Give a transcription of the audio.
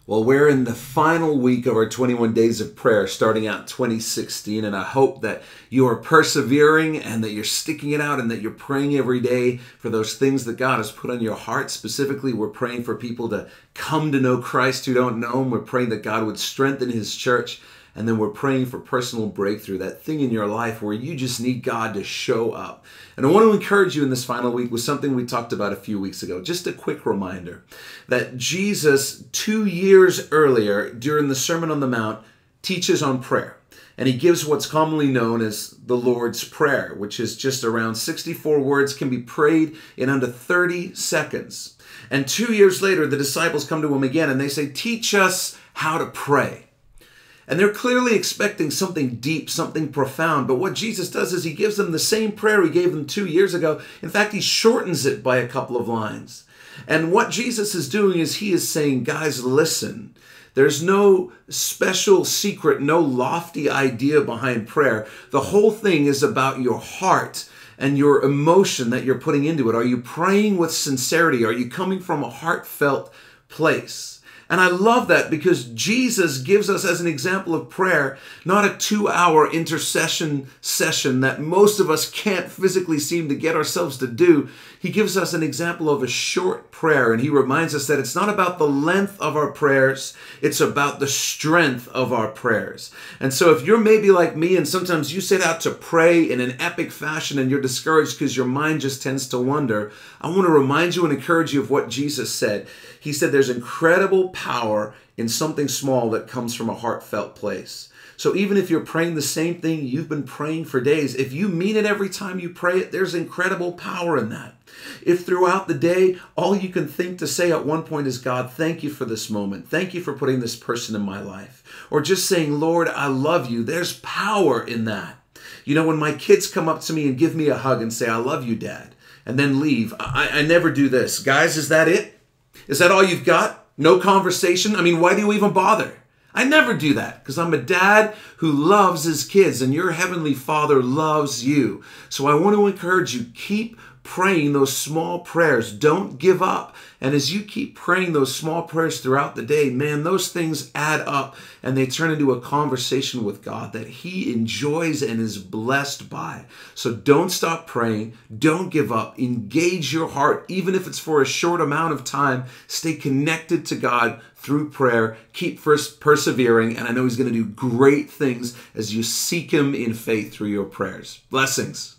Well, we're in the final week of our 21 days of prayer, starting out 2016, and I hope that you are persevering and that you're sticking it out and that you're praying every day for those things that God has put on your heart. Specifically, we're praying for people to come to know Christ who don't know Him. We're praying that God would strengthen His church. And then we're praying for personal breakthrough, that thing in your life where you just need God to show up. And I want to encourage you in this final week with something we talked about a few weeks ago. Just a quick reminder that Jesus, 2 years earlier during the Sermon on the Mount, teaches on prayer. And He gives what's commonly known as the Lord's Prayer, which is just around 64 words, can be prayed in under 30 seconds. And 2 years later, the disciples come to Him again and they say, "Teach us how to pray." And they're clearly expecting something deep, something profound. But what Jesus does is He gives them the same prayer He gave them 2 years ago. In fact, He shortens it by a couple of lines. And what Jesus is doing is He is saying, guys, listen. There's no special secret, no lofty idea behind prayer. The whole thing is about your heart and your emotion that you're putting into it. Are you praying with sincerity? Are you coming from a heartfelt place? And I love that because Jesus gives us as an example of prayer, not a 2-hour intercession session that most of us can't physically seem to get ourselves to do. He gives us an example of a short prayer, and He reminds us that it's not about the length of our prayers, it's about the strength of our prayers. And so if you're maybe like me and sometimes you set out to pray in an epic fashion and you're discouraged because your mind just tends to wander, I want to remind you and encourage you of what Jesus said. He said there's incredible power in something small that comes from a heartfelt place. So even if you're praying the same thing you've been praying for days, if you mean it every time you pray it, there's incredible power in that. If throughout the day, all you can think to say at one point is, God, thank you for this moment. Thank you for putting this person in my life. Or just saying, Lord, I love you. There's power in that. You know, when my kids come up to me and give me a hug and say, I love you, Dad, and then leave, I never do this. Guys, is that it? Is that all you've got? No conversation? I mean, why do you even bother? I never do that because I'm a dad who loves his kids and your heavenly Father loves you. So I want to encourage you, keep praying those small prayers. Don't give up. And as you keep praying those small prayers throughout the day, man, those things add up and they turn into a conversation with God that He enjoys and is blessed by. So don't stop praying. Don't give up. Engage your heart, even if it's for a short amount of time. Stay connected to God through prayer. Keep persevering. And I know He's going to do great things as you seek Him in faith through your prayers. Blessings.